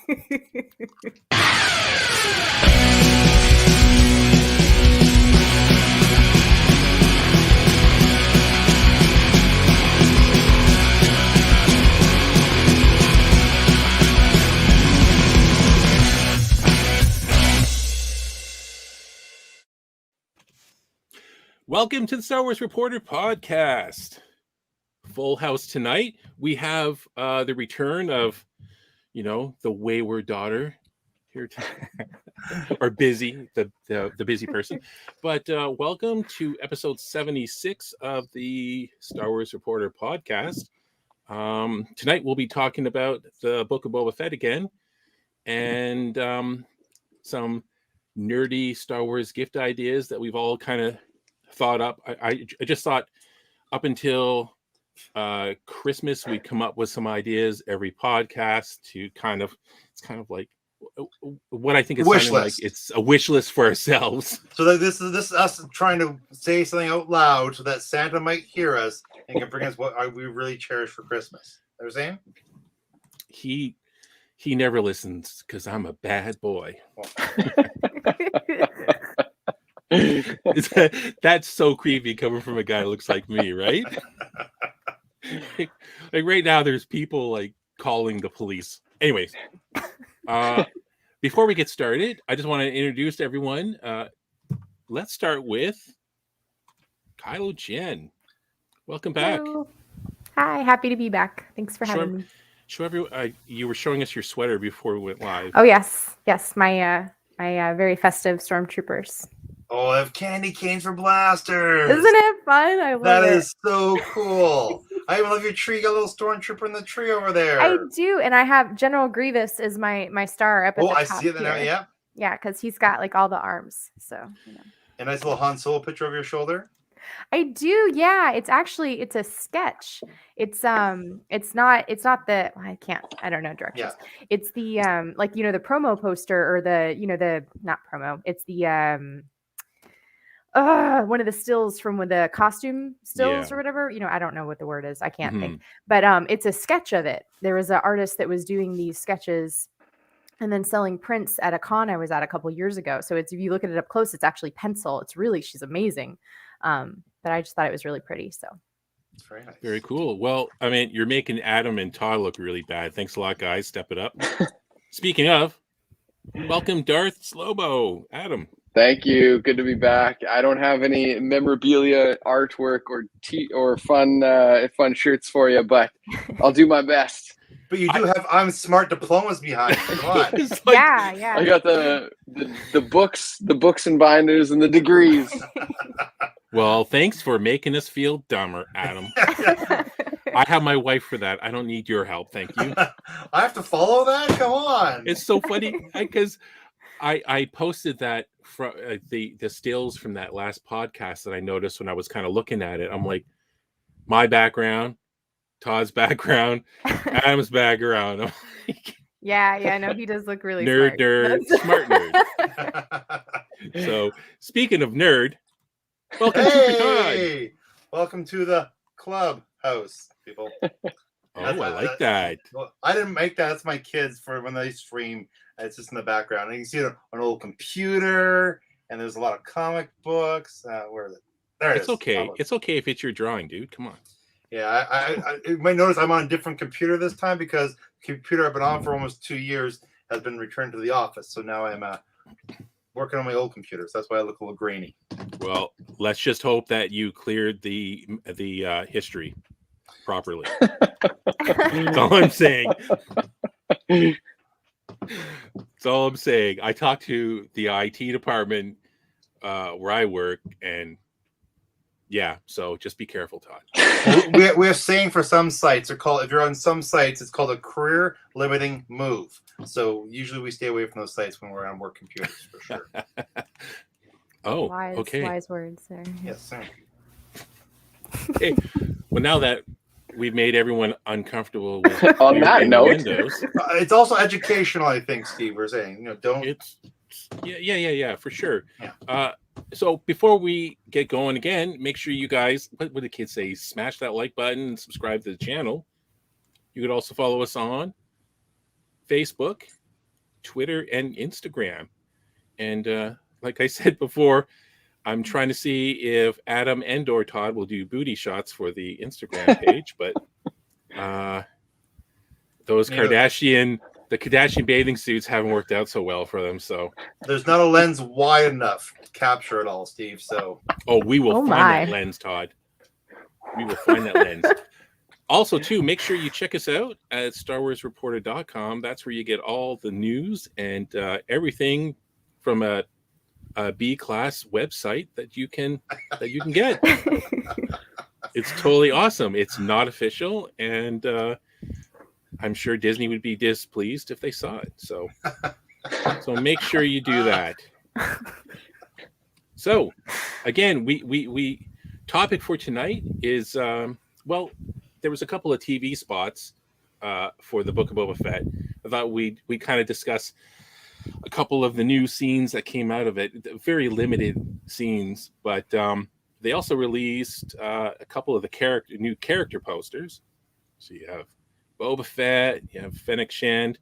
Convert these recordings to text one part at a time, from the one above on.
Welcome to the Star Wars Reporter podcast. Full house tonight. We have the return of, the wayward daughter here, or busy, the busy person. But welcome to episode 76 of the Star Wars Reporter podcast. Tonight we'll be talking about the Book of Boba Fett again, and some nerdy Star Wars gift ideas that we've all kind of thought up. I just thought up until Christmas we'd come up with some ideas every podcast to it's kind of like what I think it's sounding like. It's a wish list for ourselves. So this is us trying to say something out loud so that Santa might hear us and can bring us what we really cherish for Christmas. You know what I'm saying? He never listens because I'm a bad boy. That's so creepy coming from a guy that looks like me, right? Like right now there's people like calling the police. Anyways, before we get started, I just want to introduce everyone. Let's start with Kylo Jen. Welcome back. Hello. Hi, happy to be back. Thanks for having me. Show everyone. You were showing us your sweater before we went live. Oh yes, my very festive stormtroopers. Oh, I have candy canes for blasters. Isn't it fun? I love it. That is so cool. I even love your tree. You got a little stormtrooper in the tree over there. I do, and I have General Grievous as my star up at the top. I see it now. Yeah. Yeah, because he's got like all the arms. So. A nice little Han Solo picture over your shoulder. I do, yeah. It's a sketch. It's not the I don't know directions. Yeah. It's the the promo poster or the not promo. It's the one of the stills from the costume stills or whatever. I don't know what the word is. I can't think. But it's a sketch of it. There was an artist that was doing these sketches and then selling prints at a con I was at a couple years ago. So if you look at it up close, it's actually pencil. She's amazing. But I just thought it was really pretty. So it's very nice. Very cool. Well, I mean, you're making Adam and Todd look really bad. Thanks a lot, guys. Step it up. Speaking of, welcome Darth Slobo. Adam. Thank you. Good to be back. I don't have any memorabilia, artwork, or fun shirts for you, but I'll do my best. But you do have I'm Smart diplomas behind you. Come on. Yeah. I got the books and binders and the degrees. Well, thanks for making us feel dumber, Adam. I have my wife for that. I don't need your help. Thank you. I have to follow that? Come on. It's so funny because I posted that from the stills from that last podcast that I noticed when I was kind of looking at it. I'm like, my background, Todd's background, Adam's background. I'm like, yeah, no, he does look really smart nerd. So speaking of nerd, welcome to Todd. Welcome to the clubhouse, people. I like that. Well, I didn't make that. That's my kids for when they stream. It's just in the background. And you can see it on an old computer, and there's a lot of comic books. Where is it? There it is. It's okay. It's okay if it's your drawing, dude. Come on. Yeah, you might notice I'm on a different computer this time because the computer I've been on for almost 2 years has been returned to the office. So now I'm working on my old computer. So that's why I look a little grainy. Well, let's just hope that you cleared the history properly. That's all I'm saying. That's all I'm saying. I talked to the IT department where I work, and yeah, so just be careful, Todd. We're saying for some sites, if you're on some sites, it's called a career limiting move. So usually we stay away from those sites when we're on work computers for sure. Oh, okay. Wise words there. Yes, sir. Okay. Well, now that we've made everyone uncomfortable with on that note, windows, it's also educational, I think, Steve. We're saying, don't. It's yeah, for sure. Yeah. So before we get going again, make sure you guys, what do the kids say? Smash that like button and subscribe to the channel. You could also follow us on Facebook Twitter, and Instagram. And like I said before, I'm trying to see if Adam and or Todd will do booty shots for the Instagram page, but those the Kardashian bathing suits haven't worked out so well for them. So there's not a lens wide enough to capture it all, Steve. So we will find my. that lens, Todd. We will find that lens. Also, too, make sure you check us out at StarWarsReporter.com. That's where you get all the news and everything from a B-class website that you can get. It's totally awesome. It's not official, and I'm sure Disney would be displeased if they saw it. So make sure you do that. So, again, we topic for tonight is there was a couple of TV spots for the Book of Boba Fett. I thought we kind of discuss a couple of the new scenes that came out of it, very limited scenes, but they also released a couple of the new character posters. So you have Boba Fett, you have Fennec Shand,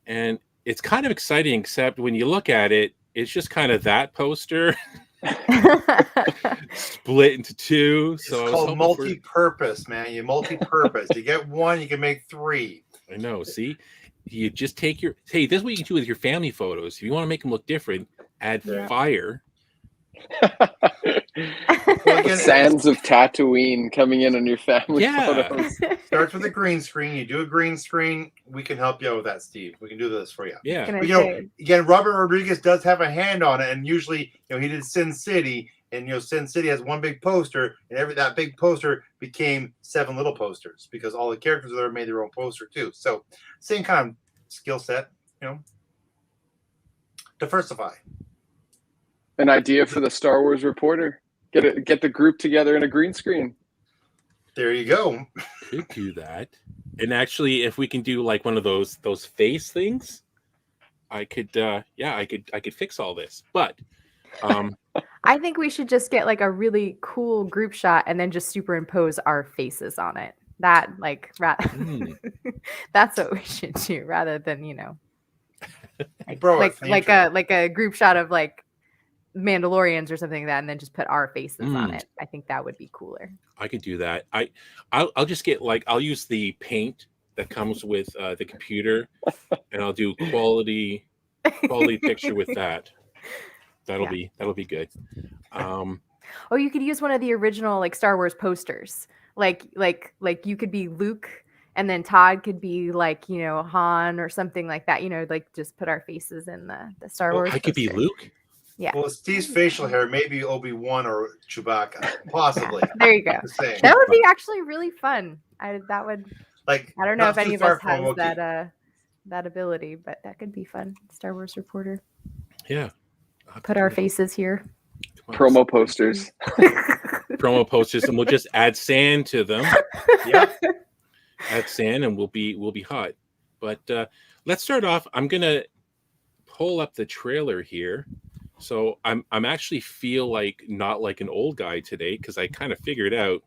and it's kind of exciting, except when you look at it, it's just kind of that poster split into two. So it's called multi-purpose, man. You multi-purpose. You get one, you can make three. I know. See, you just take this is what you can do with your family photos. If you want to make them look different, add fire. Sands of Tatooine coming in on your family photos. Starts with a green screen. You do a green screen. We can help you out with that, Steve. We can do this for you. Yeah. But, again, Robert Rodriguez does have a hand on it, and usually, he did Sin City, and Sin City has one big poster, and that big poster became 7 little posters because all the characters there made their own poster too. So same kind of skill set, diversify. An idea for the Star Wars Reporter. Get the group together in a green screen. There you go. Could do that. And actually, if we can do like one of those face things, I could fix all this. But I think we should just get like a really cool group shot and then just superimpose our faces on it. That that's what we should do rather than like a group shot of like Mandalorians or something like that, and then just put our faces on it. I think that would be cooler. I could do that. I'll just get I'll use the paint that comes with the computer, and I'll do quality picture with that. That'll be good. You could use one of the original like Star Wars posters. Like you could be Luke, and then Todd could be like Han or something like that. Like just put our faces in the Star Wars. I could be Luke. Yeah. Well, Steve's facial hair, maybe Obi-Wan or Chewbacca, possibly. There you go. That would be actually really fun. I don't know if any of us has that ability, but that could be fun. Star Wars Reporter. Yeah. Put our faces here. Promo posters. Promo posters, and we'll just add sand to them. Yeah. Add sand, and we'll be hot. But let's start off. I'm gonna pull up the trailer here. So I'm actually feel like not like an old guy today because I kind of figured out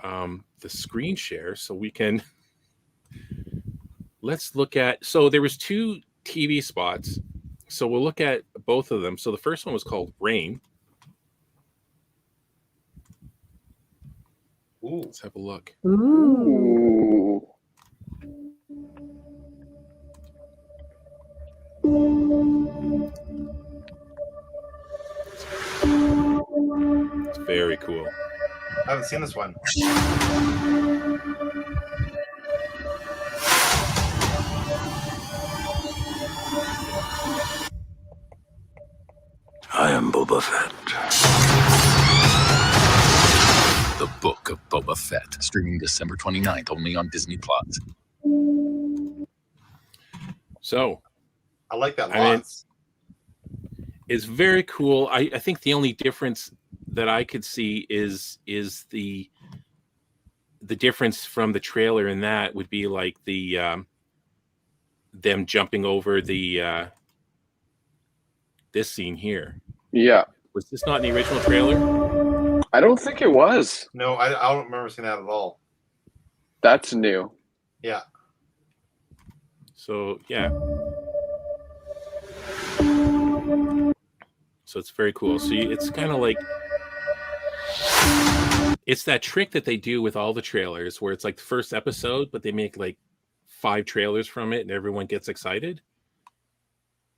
the screen share. So we can let's look at. So there was 2 TV spots. So we'll look at both of them. So the first one was called Rain. Ooh. Let's have a look. Ooh. It's very cool. I haven't seen this one. I am Boba Fett. The Book of Boba Fett, streaming December 29th, only on Disney+. So, I like that lots. It's very cool. I think the only difference that I could see is the difference from the trailer, and that would be like the them jumping over the this scene here. Yeah. Was this not in the original trailer? I don't think it was. No, I don't remember seeing that at all. That's new. Yeah. So yeah. So it's very cool. So it's kind of like it's that trick that they do with all the trailers where it's like the first episode, but they make like 5 trailers from it and everyone gets excited.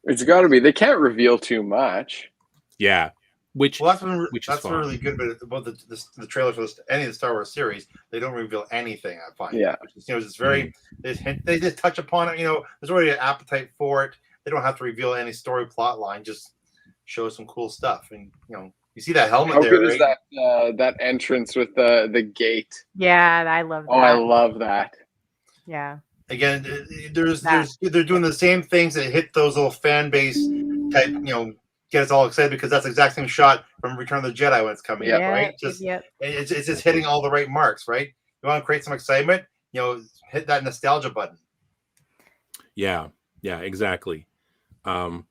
It's got to be. They can't reveal too much. Yeah. Which Well, which is that's fun. really good. But about the trailers for any of the Star Wars series, they don't reveal anything. I find. Yeah. Which is, it's very they just touch upon it. There's already an appetite for it. They don't have to reveal any story plot line. Just show some cool stuff. And you see that helmet. How there, good right? is that entrance with the gate? Yeah, I love that. Oh, I love that. Yeah. Again, they're doing the same things that hit those little fan base type, get us all excited because that's the exact same shot from Return of the Jedi when it's coming up, right? It's just hitting all the right marks, right? You want to create some excitement, hit that nostalgia button. Yeah, exactly. And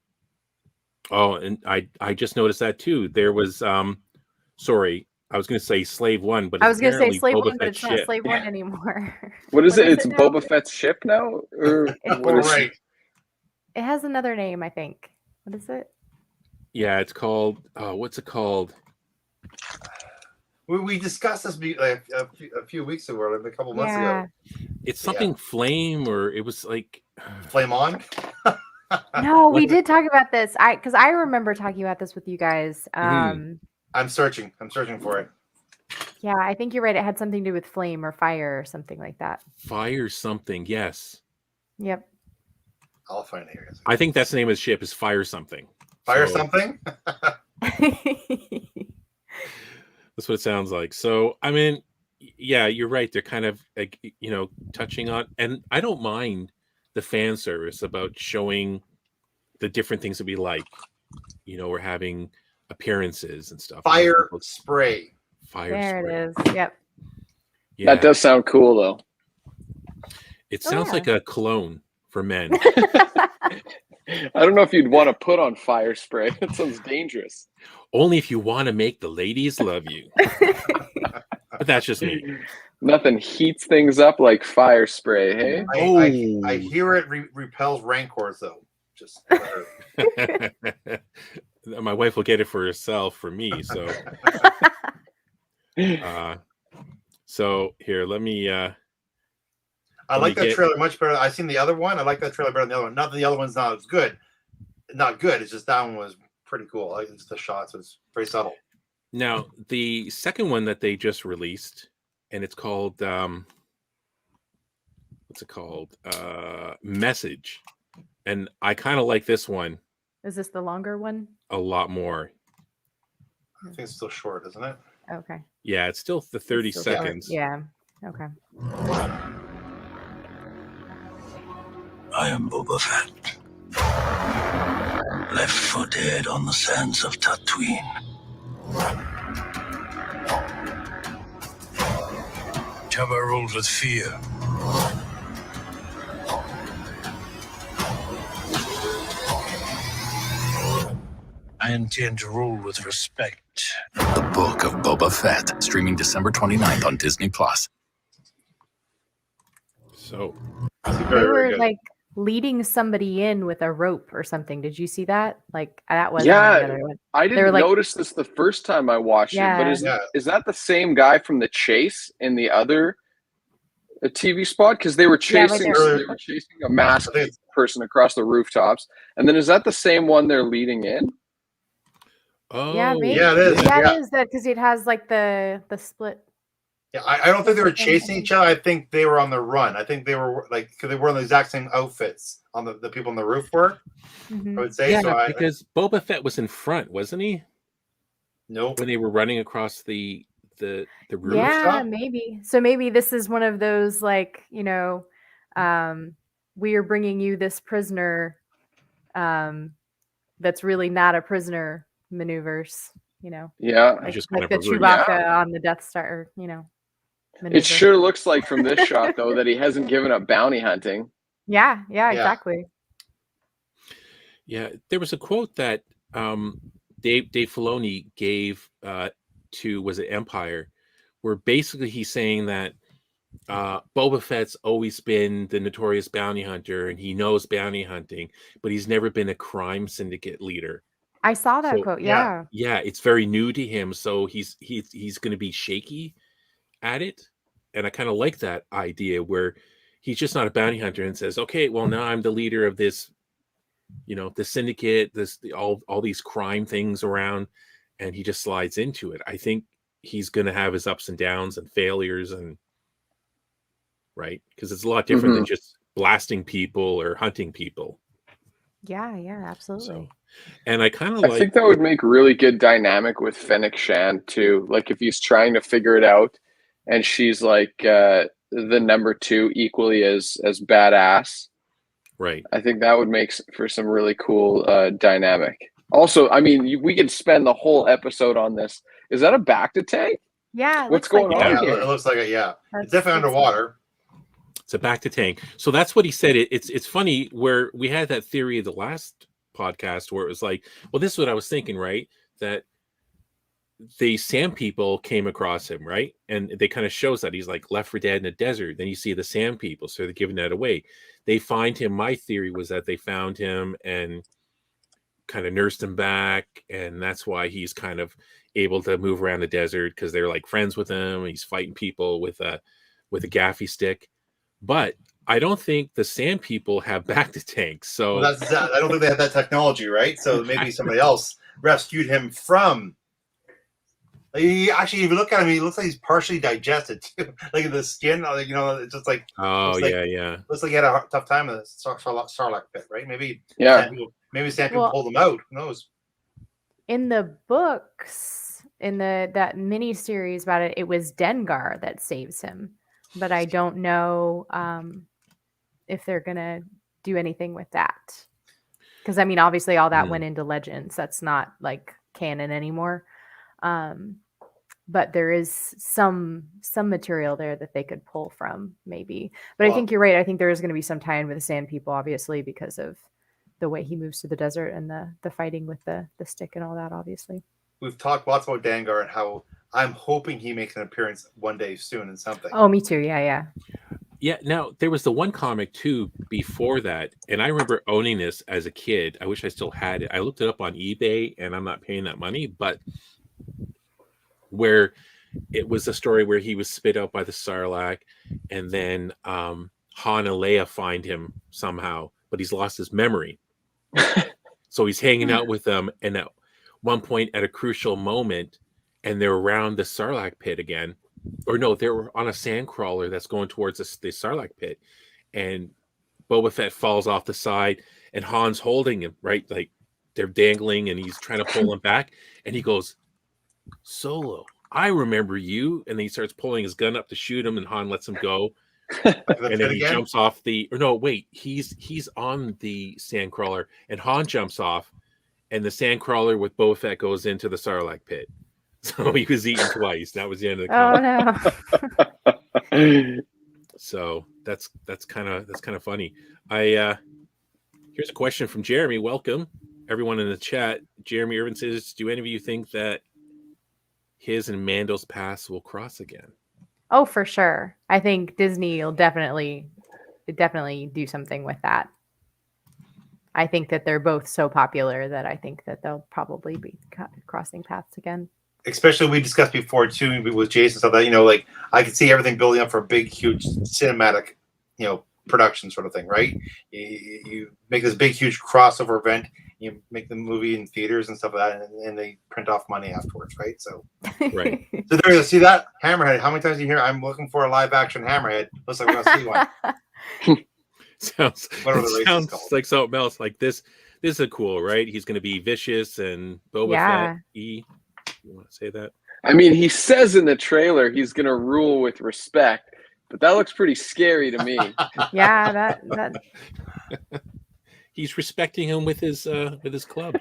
I just noticed that too. There was sorry, I was going to say Slave One, but I was going to say Slave Boba One, but Fett's it's not ship. Slave One anymore. What is it? is It's it now? Boba Fett's ship now? Or what is Right. It has another name, I think. What is it? Yeah, it's called. What's it called? We discussed this a few weeks ago, a couple months ago. It's something Flame, or it was like Flame On. No, we did talk about this. Because I remember talking about this with you guys. I'm searching for it. Yeah, I think you're right. It had something to do with flame or fire or something like that. Fire something. Yes. Yep. I'll find it here. I think that's the name of the ship is Fire something. Fire something. That's what it sounds like. So, I mean, yeah, you're right. They're kind of like, touching on, and I don't mind the fan service about showing the different things that we like. We're having appearances and stuff. Fire spray. There it is. Yep. Yeah. That does sound cool, though. It sounds like a cologne for men. I don't know if you'd want to put on fire spray. That sounds dangerous. Only if you want to make the ladies love you. But that's just me. Nothing heats things up like fire spray, hey? I hear it repels rancors, though. Just my wife will get it for herself for me. So, so here, let me. I like that trailer much better. I've seen the other one. I like that trailer better than the other one. Not that the other one's not as good. Not good. It's just that one was pretty cool. I like just the shots. It was very subtle. Now, the second one that they just released, and it's called what's it called? Message. And I kind of like this one. Is this the longer one? A lot more. I think it's still short, isn't it? Okay. Yeah, it's still the 30 Still seconds. short. Yeah. Okay. I am Boba Fett. Left for dead on the sands of Tatooine. Jabba ruled with fear. I intend to rule with respect. The Book of Boba Fett, streaming December 29th on Disney+. So They were like leading somebody in with a rope or something. Did you see that? Like that was the other one. I didn't notice this the first time I watched it, but is that the same guy from The Chase in the other TV spot? Because they were chasing a masked person across the rooftops, and then is that the same one they're leading in? Oh, yeah, maybe. Yeah, it is. Yeah, it is that because it has like the split. Yeah, I don't think they were chasing each other. I think they were on the run. I think they were because they were in the exact same outfits on the people on the roof were. Mm-hmm. I would say because Boba Fett was in front, wasn't he? Nope. When they were running across the roof. Yeah, maybe. So maybe this is one of those like we are bringing you this prisoner, that's really not a prisoner maneuvers. Yeah, like, just like kind the of Chewbacca on the Death Star. Maneuver. It sure looks like from this shot though that he hasn't given up bounty hunting. Yeah, exactly. Yeah, there was a quote that Dave Filoni gave to was it Empire, where basically he's saying that Boba Fett's always been the notorious bounty hunter, and he knows bounty hunting, but he's never been a crime syndicate leader. I saw that So, quote. Yeah. Yeah, it's very new to him, so he's going to be shaky at it, and I kind of like that idea where he's just not a bounty hunter and says, "Okay, well now I'm the leader of this, the syndicate, all these crime things around," and he just slides into it. I think he's going to have his ups and downs and failures, and right, because it's a lot different than just blasting people or hunting people. Yeah, absolutely. So, and I kind of I think that would make really good dynamic with Fennec Shand too. Like if he's trying to figure it out, and she's like the number 2, equally as badass. Right. I think that would make for some really cool dynamic. Also, I mean, we could spend the whole episode on this. Is that a Bacta tank? Yeah. What's going on here? It looks like it. Yeah, it's definitely underwater. It's a Bacta tank. So that's what he said. It's funny where we had that theory of the last podcast where it was like, well, this is what I was thinking, right? That the Sand People came across him, right? And they kind of shows that he's like left for dead in the desert. Then you see the Sand People, so they're giving that away. They find him. My theory was that they found him and kind of nursed him back, and that's why he's kind of able to move around the desert because they're like friends with him. He's fighting people with a gaffy stick. But I don't think the Sand People have Bacta tanks. So I don't think they have that technology, right? So maybe somebody else rescued him from. He actually, if you look at him, he looks like he's partially digested too. Like the skin, it's just like. Yeah. Looks like he had a tough time in the Sarlacc pit, right? Maybe. Yeah. Sand People pulled him out. Who knows? In the books, in that mini series about it, it was Dengar that saves him. But I don't know if they're gonna do anything with that, because I mean, obviously, all that went into Legends. That's not like canon anymore. But there is some material there that they could pull from, maybe. But I think you're right. I think there is going to be some tie-in with the Sand People, obviously, because of the way he moves through the desert and the fighting with the stick and all that. Obviously, we've talked lots about Dengar and how I'm hoping he makes an appearance one day soon in something. Oh, me too. Yeah. Now there was the one comic too before that, and I remember owning this as a kid. I wish I still had it. I looked it up on eBay, and I'm not paying that money, but where it was a story where he was spit out by the Sarlacc, and then Han and Leia find him somehow, but he's lost his memory. So he's hanging out with them, and at one point, at a crucial moment, and they're around the Sarlacc pit again. Or no, they were on a sand crawler that's going towards the Sarlacc pit, and Boba Fett falls off the side, and Han's holding him, right? Like they're dangling, and he's trying to pull him back, and he goes, "Solo, I remember you," and then he starts pulling his gun up to shoot him, and Han lets him go, and then he jumps off he's on the sand crawler, and Han jumps off, and the sand crawler with Boba Fett goes into the Sarlacc pit. So he was eaten twice. That was the end of the comic. Oh no. So that's kind of funny. Here's a question from Jeremy. Welcome everyone in the chat. Jeremy Irvin says, "Do any of you think that his and Mando's paths will cross again?" Oh, for sure. I think Disney will definitely do something with that. I think that they're both so popular that I think that they'll probably be crossing paths again. Especially we discussed before too with Jason stuff that like I could see everything building up for a big, huge cinematic, production sort of thing, right? You make this big, huge crossover event. You make the movie in theaters and stuff like that, and they print off money afterwards, right? So, right. So there you see that Hammerhead. How many times do you hear I'm looking for a live action Hammerhead? Looks like we're gonna see one. sounds like something else. Like this is a cool, right? He's gonna be vicious and Boba Fett. You want to say that? I mean, he says in the trailer he's going to rule with respect, but that looks pretty scary to me. Yeah, that he's respecting him with his club.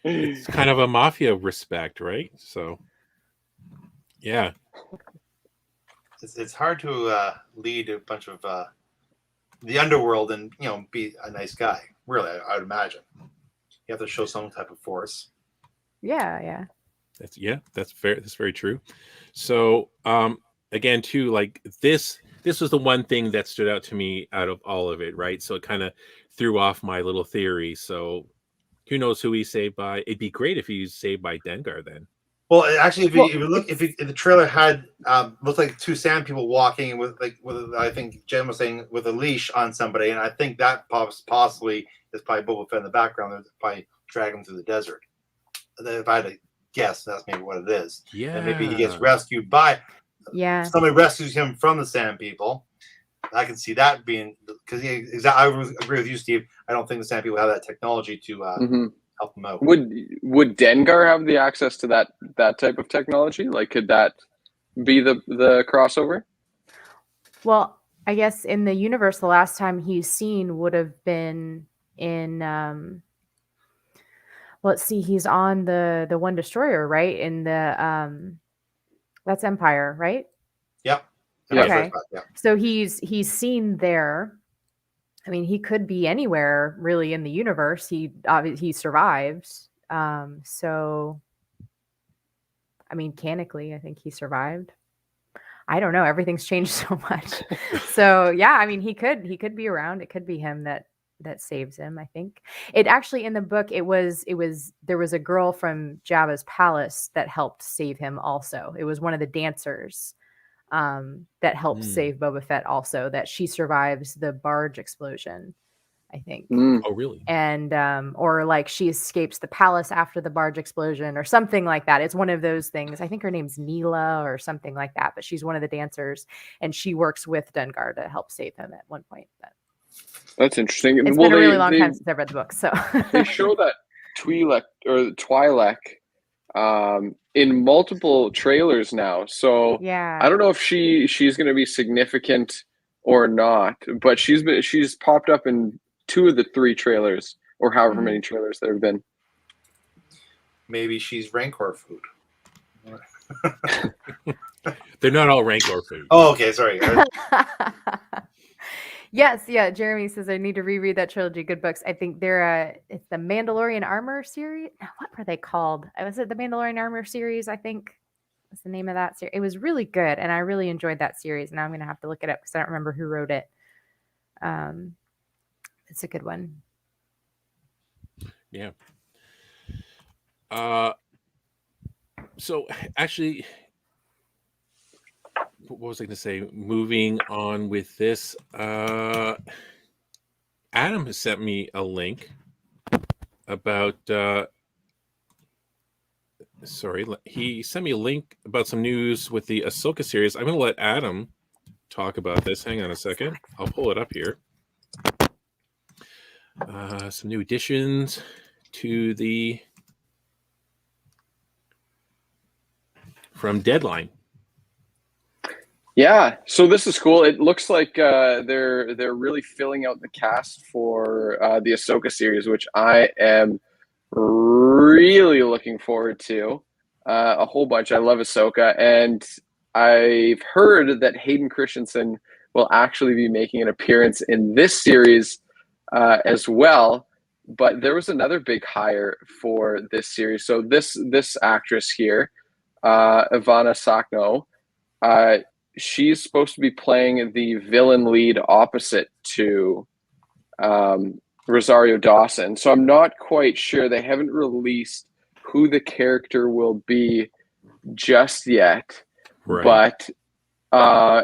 It's kind of a mafia respect, right? So, yeah, it's hard to lead a bunch of the underworld and be a nice guy. Really, I would imagine you have to show some type of force. Yeah. That's fair. That's very true. So, again, too, like this was the one thing that stood out to me out of all of it, right? So it kind of threw off my little theory. So who knows who he's saved by? It'd be great if he's saved by Dengar then. Well, actually, if you look, if the trailer had looked like two sand people walking with I think Jen was saying with a leash on somebody, and I think that possibly is probably Boba Fett in the background. They're probably dragging him through the desert. If I had to guess, that's maybe what it is. Yeah, and maybe he gets rescued by somebody rescues him from the sand people. I can see that being because I agree with you, Steve. I don't think the sand people have that technology to help them out. Would Dengar have the access to that type of technology? Like, could that be the crossover? Well, I guess in the universe, the last time he's seen would have been in let's see, he's on the One Destroyer, right? In the that's Empire, right? Yep. Okay. Yeah. So he's seen there. I mean, he could be anywhere really in the universe. He survived. So I mean, canonically, I think he survived. I don't know. Everything's changed so much. So yeah, I mean, he could be around. It could be him that saves him. I think it actually in the book there was a girl from Jabba's palace that helped save him. Also, it was one of the dancers that helped save Boba Fett. Also, that she survives the barge explosion. I think. Oh, really? And or like she escapes the palace after the barge explosion or something like that. It's one of those things. I think her name's Neela or something like that. But she's one of the dancers, and she works with Dengar to help save him at one point. But that's interesting. It's been a really long time since I've read the book. So they show that Twi'lek in multiple trailers now. So yeah, I don't know if she's going to be significant or not, but she's popped up in 2 of the 3 trailers, or however many trailers there have been. Maybe she's Rancor food. They're not all Rancor food. Oh, okay, sorry. Yes, yeah. Jeremy says I need to reread that trilogy. Good books. I think they're it's the Mandalorian Armor series. What were they called? Was it the Mandalorian Armor series? I think was the name of that series. It was really good, and I really enjoyed that series. Now I'm gonna have to look it up because I don't remember who wrote it. It's a good one. Yeah. So actually, what was I going to say? Moving on with this, Adam has sent me a link about. He sent me a link about some news with the Ahsoka series. I'm going to let Adam talk about this. Hang on a second. I'll pull it up here. Some new additions to from Deadline. Yeah, so this is cool. It looks like they're really filling out the cast for the Ahsoka series, which I am really looking forward to. A whole bunch. I love Ahsoka, and I've heard that Hayden Christensen will actually be making an appearance in this series as well. But there was another big hire for this series. So this actress here, Ivana Sakno, she's supposed to be playing the villain lead opposite to Rosario Dawson. So I'm not quite sure. They haven't released who the character will be just yet. Right. But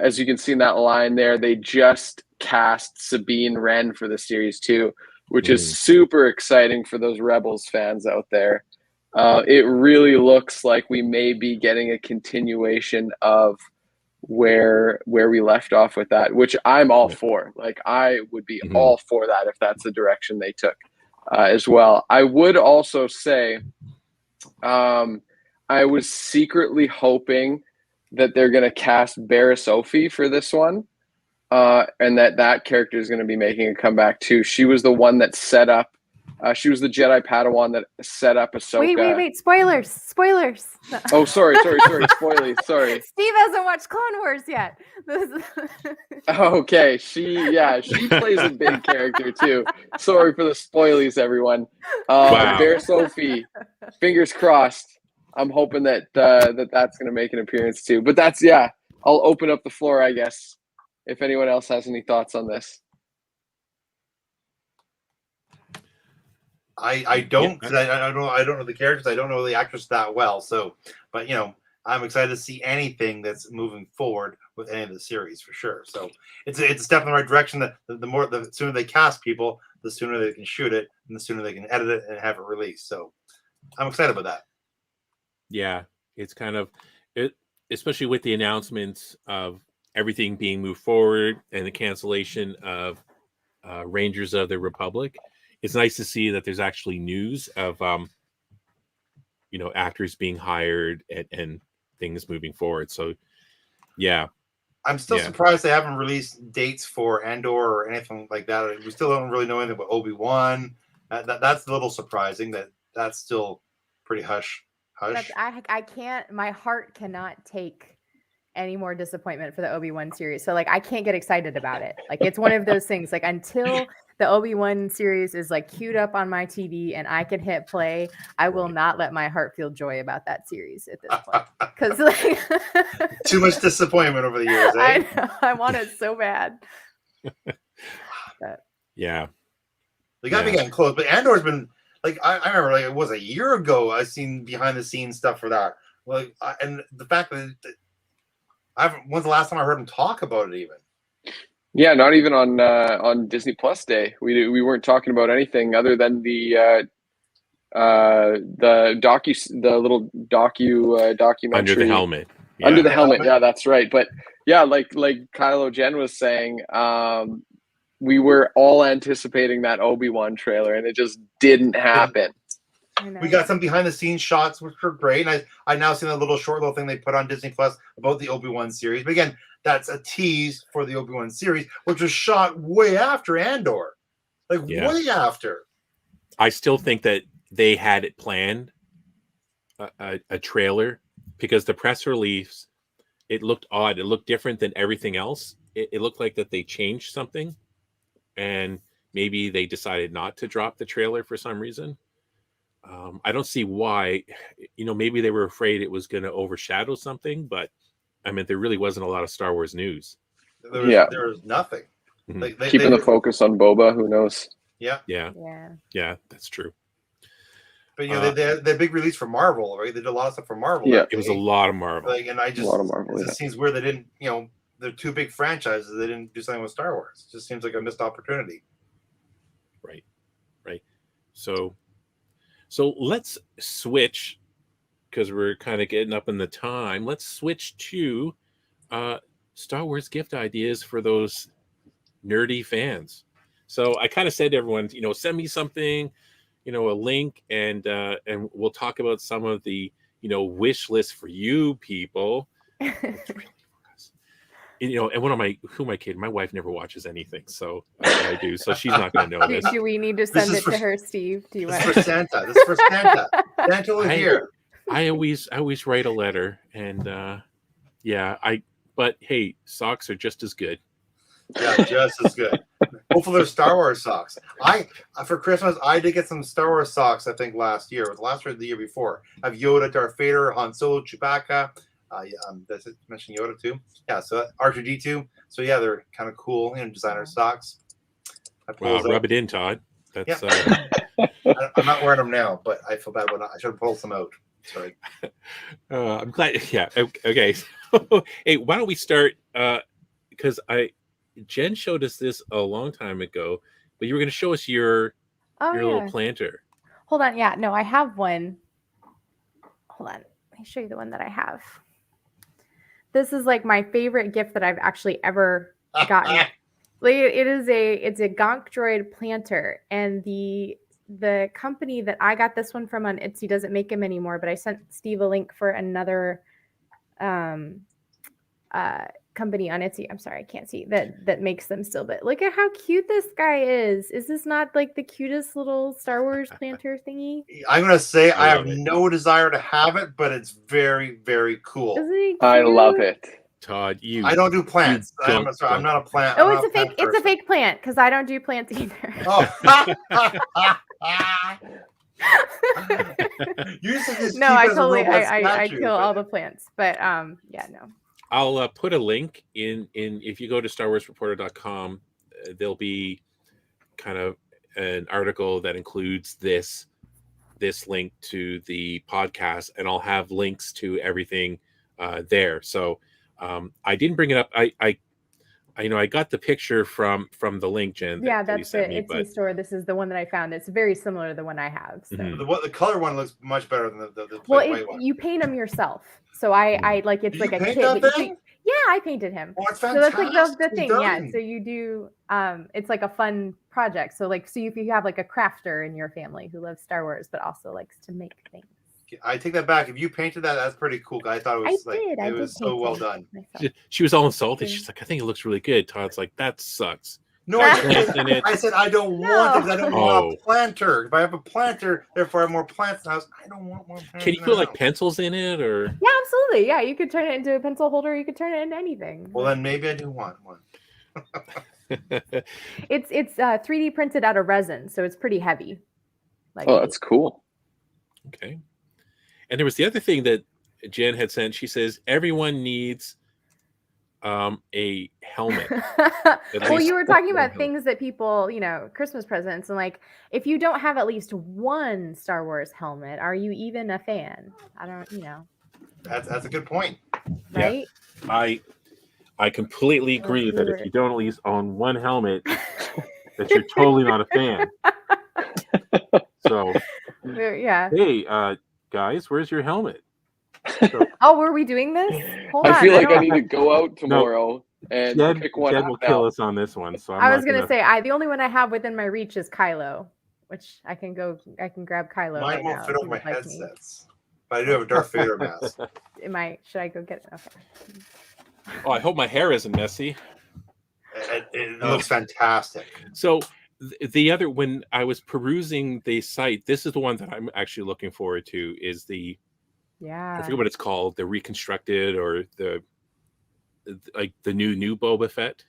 as you can see in that line there, they just cast Sabine Wren for the series too, which is super exciting for those Rebels fans out there. It really looks like we may be getting a continuation of where we left off with that, which I'm all for. Like, I would be all for that if that's the direction they took as well. I would also say I was secretly hoping that they're going to cast Barriss Offee for this one, and that character is going to be making a comeback too. She was the one that set up she was the Jedi Padawan that set up Ahsoka. Wait. Spoilers. Oh, sorry. Spoilies. Sorry. Steve hasn't watched Clone Wars yet. Okay. She plays a big character too. Sorry for the spoilies, everyone. Wow. Barriss Offee, fingers crossed. I'm hoping that that's going to make an appearance too. But that's, I'll open up the floor, I guess, if anyone else has any thoughts on this. I don't because I don't know the characters. I don't know the actress that well. So, but I'm excited to see anything that's moving forward with any of the series for sure. So it's a step in the right direction. That the sooner they cast people, the sooner they can shoot it, and the sooner they can edit it and have it released. So I'm excited about that. Yeah, it's kind of it, especially with the announcements of everything being moved forward and the cancellation of Rangers of the Republic. It's nice to see that there's actually news of actors being hired and things moving forward. So yeah, I'm still surprised they haven't released dates for Andor or anything like that. We still don't really know anything about Obi-Wan. That's a little surprising. That's still pretty hush. I can't. My heart cannot take any more disappointment for the ObiWan series. So like I can't get excited about it. Like it's one of those things. Like until the ObiWan series is like queued up on my TV and I can hit play, I will not let my heart feel joy about that series at this point. Because like too much disappointment over the years. Eh? I know, I want it so bad. But, yeah, they got to be getting close. But Andor's been like I remember like it was a year ago. I seen behind the scenes stuff for that. Like and the fact that when's the last time I heard him talk about it even? Yeah, not even on Disney Plus Day. We weren't talking about anything other than the little documentary Under the Helmet. Yeah. Under the Helmet. Yeah, that's right. But yeah, like Kylo Jen was saying, we were all anticipating that Obi-Wan trailer, and it just didn't happen. We got some behind the scenes shots, which were great. And I now seen that little thing they put on Disney Plus about the ObiWan series. But again, that's a tease for the ObiWan series, which was shot way after Andor. Way after. I still think that they had it planned, a trailer, because the press release, it looked odd. It looked different than everything else. It looked like that they changed something, and maybe they decided not to drop the trailer for some reason. I don't see why. Maybe they were afraid it was going to overshadow something, but I mean, there really wasn't a lot of Star Wars news. There was nothing. Mm-hmm. Keeping the focus on Boba, who knows? Yeah, that's true. But they had the big release for Marvel, right? They did a lot of stuff for Marvel. Yeah, it was a lot of Marvel. And a lot of Marvel. It just seems weird they didn't. They're two big franchises. They didn't do something with Star Wars. It just seems like a missed opportunity. Right. So let's switch, because we're kind of getting up in the time. Let's switch to Star Wars gift ideas for those nerdy fans. So I kind of said to everyone, send me something, a link, and we'll talk about some of the, wish lists for you people. And who am I kidding? My wife never watches anything, so I do. So she's not going to know this. Do we need to send it to her, Steve? Do you want? This is for Santa. This is for Santa. Santa will hear. I always write a letter, and but hey, socks are just as good. Yeah, just as good. Hopefully, they're Star Wars socks. For Christmas, I did get some Star Wars socks. I think last year, was last year or the year before. I have Yoda, Darth Vader, Han Solo, Chewbacca. Does it mention Yoda too? Yeah, so R2D2. So yeah, they're kind of cool, designer socks. Rub it in, Todd. That's I'm not wearing them now, but I feel bad when I should have pulled some out. Sorry. I'm glad. Yeah. Okay. Hey, why don't we start? Because Jen showed us this a long time ago, but you were going to show us your little planter. Hold on. Yeah. No, I have one. Hold on. Let me show you the one that I have. This is like my favorite gift that I've actually ever gotten. It's a Gonk Droid planter, and the company that I got this one from on Etsy doesn't make them anymore, but I sent Steve a link for another company on Etsy. I'm sorry, I can't see that makes them still, but look at how cute this guy is. Is this not like the cutest little Star Wars planter thingy? I'm gonna say I have no desire to have it, but it's very, very cool. Isn't he cute? I love it. Todd, I don't do plants. I'm not a plant. Oh, it's a fake plant, because I don't do plants either. Oh. No, I totally I kill all the plants, but no. I'll put a link in if you go to StarWarsReporter.com, there'll be kind of an article that includes this link to the podcast, and I'll have links to everything there. So I didn't bring it up. I got the picture from the link, Jen. Yeah, that you that's sent the me, Etsy store. This is the one that I found. It's very similar to the one I have. So. The color one looks much better than the white one. You paint them yourself. So I like it's Did like you a paint kit. that thing? Yeah, I painted him. Oh, it's so fantastic. that's like the thing. Done. Yeah. So you do it's like a fun project. So if you have like a crafter in your family who loves Star Wars but also likes to make things. I take that back. If you painted that, that's pretty cool. I thought it was it was so well done. She was all insulted. She's like, I think it looks really good. Todd's like, that sucks. No, I said I don't want it because I don't want a planter. If I have a planter, therefore I have more plants in the house. I don't want more plants. Can you put like pencils in it or? Yeah, absolutely. Yeah, you could turn it into a pencil holder. You could turn it into anything. Well, then maybe I do want one. It's 3D printed out of resin, so it's pretty heavy. Oh, that's cool. Okay. And there was the other thing that Jen had sent. She says everyone needs a helmet. Well, you were talking about things that people, Christmas presents, and like if you don't have at least one Star Wars helmet, are you even a fan? I don't, That's a good point. Right? Yeah. I completely agree that if you don't at least own one helmet, that you're totally not a fan. So yeah. Hey, guys, where's your helmet? Oh, were we doing this? Hold on. I feel like I need to go out tomorrow and pick one Jed up will now. kill us on this one. So I was gonna say the only one I have within my reach is Kylo, which I can grab Kylo. Mine won't fit over my headsets, but I do have a Darth Vader mask. Should I go get it? Okay. Oh, I hope my hair isn't messy. It looks fantastic. So the other, when I was perusing the site, this is the one that I'm actually looking forward to. Is the I forget what it's called, the reconstructed or the new Boba Fett.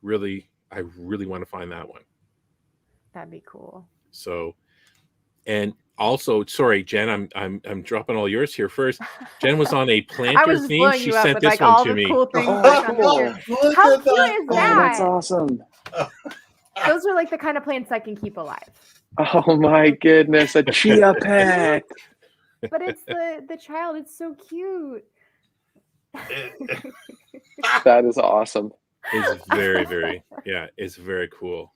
I really want to find that one. That'd be cool. So, and also, sorry, Jen, I'm dropping all yours here first. Jen was on a planter theme. She sent this one to me. Cool things How cute is that? That's awesome. Those are like the kind of plants I can keep alive. Oh my goodness, a chia pet. But it's the child. It's so cute. That is awesome. It's very, very, it's very cool.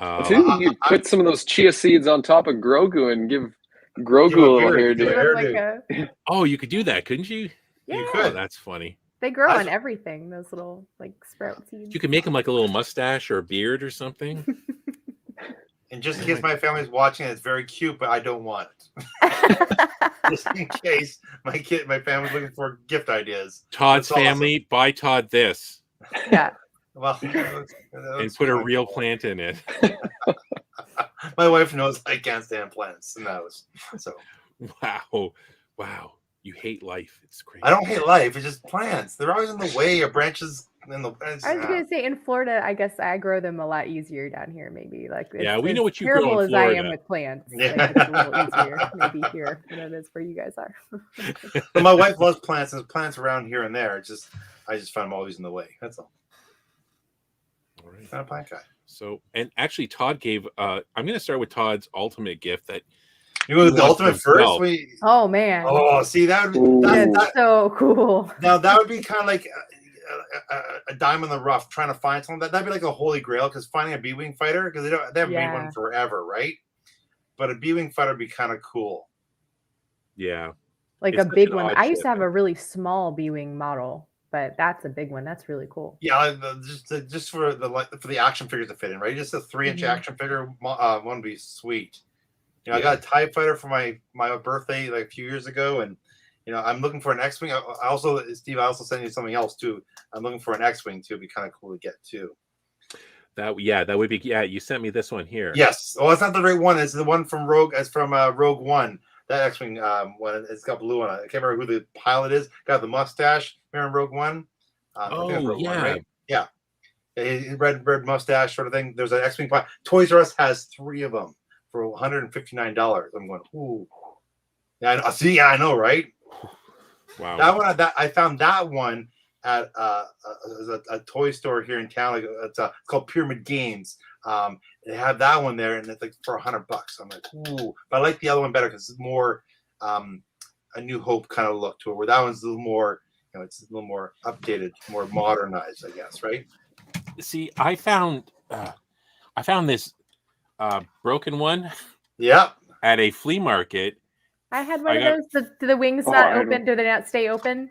I think you put some of those chia seeds on top of Grogu and give Grogu a little hairdo. Oh, you could do that, couldn't you? Yeah, you could. Oh, that's funny. They grow on everything. Those little like sprout seeds. You could make them like a little mustache or a beard or something. And just in case my family's watching, it's very cute, but I don't want it. Just in case my family's looking for gift ideas. Todd's family, buy Todd this. Yeah. Well, and put a real plant in it. My wife knows I can't stand plants, and knows. So. Wow. You hate life. It's crazy. I don't hate life. It's just plants. They're always in the way, or branches in the. I was gonna say in Florida, I guess I grow them a lot easier down here. Maybe we know what you grow in Florida. Terrible as I am with plants. Yeah. Like, it's a little easier maybe here than it is for you guys are. But my wife loves plants. There's plants around here and there. I just find them always in the way. That's all. All right. Not a plant guy. So, and actually, Todd gave. I'm going to start with Todd's ultimate gift that. You go with the ultimate first? Oh man! Oh, see that's so cool. Now that would be kind of like a diamond in the rough, trying to find something that'd be like a holy grail. Because finding a B-wing fighter, because they haven't made one forever, right? But a B-wing fighter would be kind of cool. Yeah, like a big one. I used to have a really small B-wing model, but that's a big one. That's really cool. Yeah, just for the action figures to fit in, right? Just a 3-inch action figure one would be sweet. I got a TIE fighter for my birthday like a few years ago, and I'm looking for an X-wing. Steve, I also sent you something else too. I'm looking for an X-wing too. It'd be kind of cool to get too. That would be. Yeah, you sent me this one here. Yes. Oh, it's not the right one. It's the one from Rogue. It's from Rogue One. That X-wing one. It's got blue on it. I can't remember who the pilot is. Got the mustache. Remember Rogue One? Rogue One, right? Yeah. Red mustache sort of thing. There's an X-wing pilot. Toys R Us has 3 of them. For $159, I'm going. Ooh, yeah. I know, right? Wow. That one, I found that one at a toy store here in town. Like it's called Pyramid Games. They have that one there, and it's like for $100. I'm like, ooh. But I like the other one better because it's more a New Hope kind of look to it. Where that one's a little more, it's a little more updated, more modernized, I guess, right? See, I found this broken one. Yeah. At a flea market. I had one of those. Do the wings not open? Do they not stay open?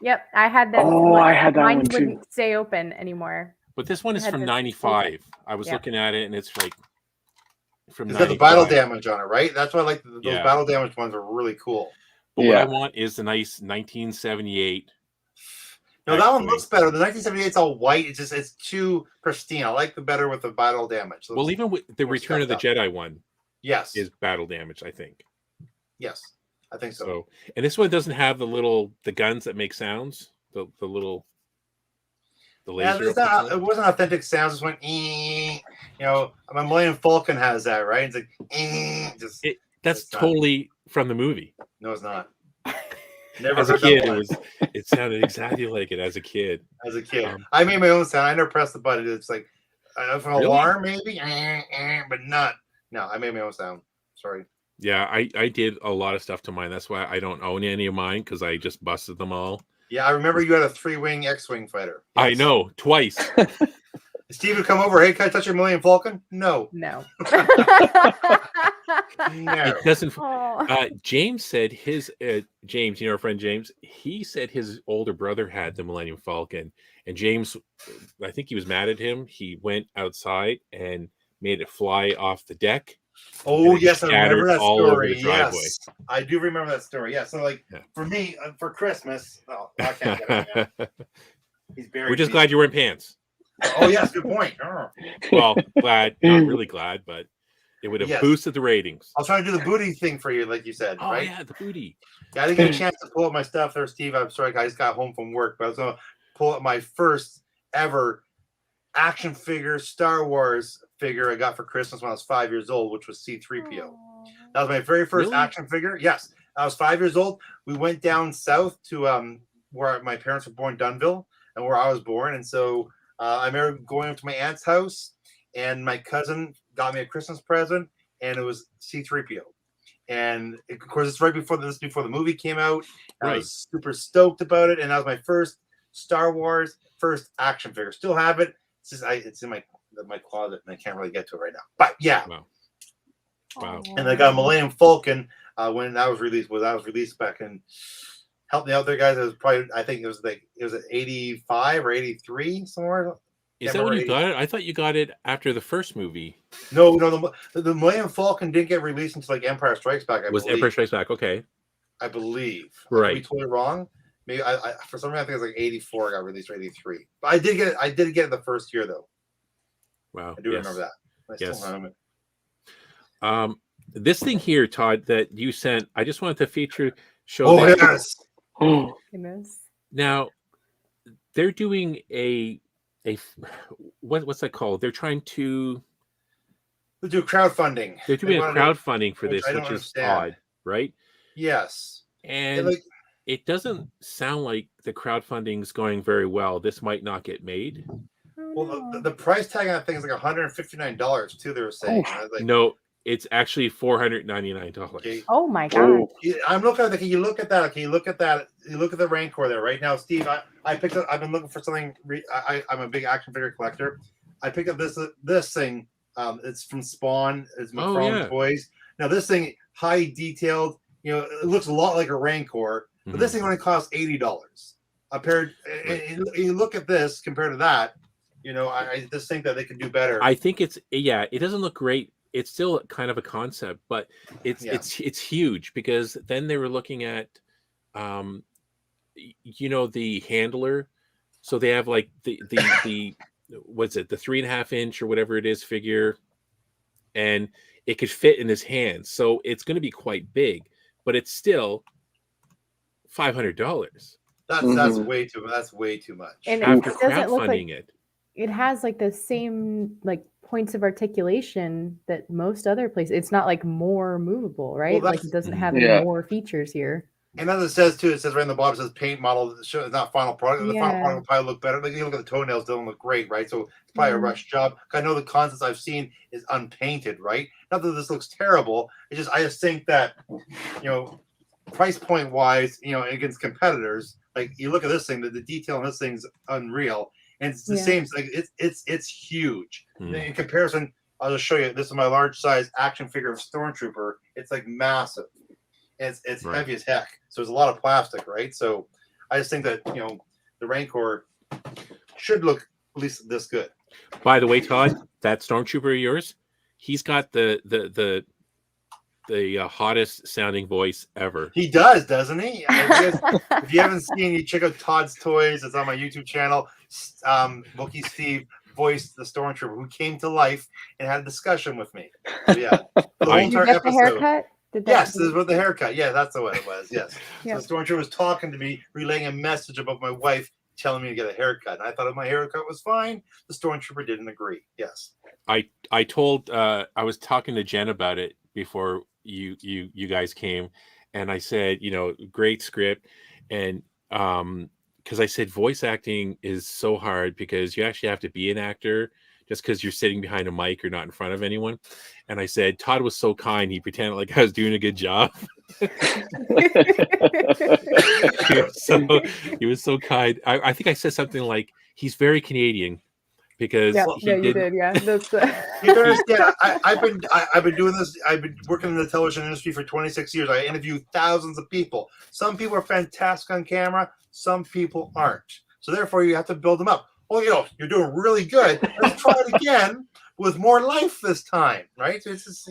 Yep, I had them. Oh, I had that mine one too. wouldn't stay open anymore. But this one is from '95. I was looking at it, and it's like from. It's got the battle damage on it, right? That's why I like those battle damage ones are really cool. But what I want is the nice 1978. No, that one looks better. The 1978 is all white. It's too pristine. I like the better with the battle damage. Well, even with the Return of the Jedi one, yes, is battle damage, I think. Yes, I think so. And this one doesn't have the guns that make sounds. The laser. It wasn't authentic sounds. It just went, my Millennium Falcon has that, right? It's like, that's totally from the movie. No, it's not. Never as a kid, it sounded exactly like it as a kid. I made my own sound. I never pressed the button. It's like for an alarm, maybe, but not. No, I made my own sound. Sorry. Yeah, I did a lot of stuff to mine. That's why I don't own any of mine because I just busted them all. Yeah, I remember you had a 3-wing X-wing fighter. Yes. I know, twice. Steve would come over. Hey, can I touch your Millennium Falcon? No. No. It doesn't. James said his James, our friend James, he said his older brother had the Millennium Falcon, and James, I think he was mad at him. He went outside and made it fly off the deck. Oh yes, I remember that story. Yes, I do remember that story. Yeah, so for me, for Christmas, I can't get it. He's buried. We're just glad you were in pants. Oh yes, good point. Well, glad, not really glad, but it would have boosted the ratings. I was trying to do the booty thing for you, like you said. Oh right? Yeah, the booty. Yeah, I didn't get a chance to pull up my stuff there, Steve. I'm sorry, I just got home from work, but I was gonna pull up my first ever action figure Star Wars figure I got for Christmas when I was 5 years old, which was C-3PO. That was my very first action figure. Yes, I was 5 years old. We went down south to where my parents were born, Dunville, and where I was born. And so I remember going up to my aunt's house, and my cousin got me a Christmas present, and it was C-3PO. And of course, it's before the movie came out. I was super stoked about it, and that was my first Star Wars first action figure. Still have it. It's in my closet, and I can't really get to it right now. But yeah, wow. And I got a Millennium Falcon when that was released. That was released back in. Help me out there, guys. It was probably, I think it was 85 or 83 somewhere. Is that when you got it? I thought you got it after the first movie. No. The Millennium Falcon didn't get released until like Empire Strikes Back. I believe. Empire Strikes Back? Okay. I believe. Right. I could be totally wrong. Maybe I for some reason I think it was like 84 got released or 83. But I did get it the first year though. Wow. I do remember that. I still have it. This thing here, Todd, that you sent, I just wanted to show. Oh yes. Goodness. Now they're doing a what's that called? They're trying to do crowdfunding. They're doing a crowdfunding for this, which is odd, right? Yes. And it doesn't sound like the crowdfunding is going very well. This might not get made. Well, the price tag on that thing is like $159 too. They were saying. No, it's actually $499. Okay. Oh my god! I'm looking at you look at that. Okay, you look at that. You look at the Rancor there right now, Steve. I picked up. I've been looking for something. I'm a big action figure collector. I picked up this thing. It's from Spawn. It's McFarlane Toys. Now this thing, high detailed. It looks a lot like a Rancor, but this thing only costs $80. You look at this compared to that. I just think that they could do better. I think it doesn't look great. It's still kind of a concept, but it's huge because then they were looking at, the handler. So they have like the what's it, the 3.5 inch or whatever it is figure, and it could fit in his hand. So it's going to be quite big, but it's still $500. That's way too much. And after it doesn't look like it has like the same like points of articulation that most other places. It's not like more movable, right? Like it doesn't have any more features here. And as it says too, it says right in the bottom, it says paint model. It's not final product. The final product will probably look better. Like you look at the toenails, they don't look great, right? So it's probably a rush job. I know the concepts I've seen is unpainted, right? Not that this looks terrible. I just think that, price point wise, against competitors, like you look at this thing, the detail on this thing's unreal, and it's the same. Like it's huge in comparison. I'll just show you. This is my large size action figure of Stormtrooper. It's like massive. It's heavy as heck. So there's a lot of plastic, right? So I just think that the Rancor should look at least this good. By the way, Todd, that Stormtrooper of yours, he's got the hottest sounding voice ever. He does, doesn't he? If you haven't seen, you check out Todd's Toys. It's on my YouTube channel. Wookie Steve voiced the Stormtrooper who came to life and had a discussion with me. So, yeah, the whole entire the episode. Haircut? Yes, this is with the haircut. Yeah, that's the way it was. Yes. So the Stormtrooper was talking to me, relaying a message about my wife telling me to get a haircut. And I thought if my haircut was fine, the Stormtrooper didn't agree. Yes. I told I was talking to Jen about it before you guys came, and I said, great script, and because I said voice acting is so hard because you actually have to be an actor. Just because you're sitting behind a mic or not in front of anyone. And I said, Todd was so kind. He pretended like I was doing a good job. He was so kind. I think I said something like, he's very Canadian because you did. Yeah. That's you understand, I've been doing this. I've been working in the television industry for 26 years. I interview thousands of people. Some people are fantastic on camera. Some people aren't. So therefore you have to build them up. Well, you're doing really good. Let's try it again with more life this time, right? So it's just,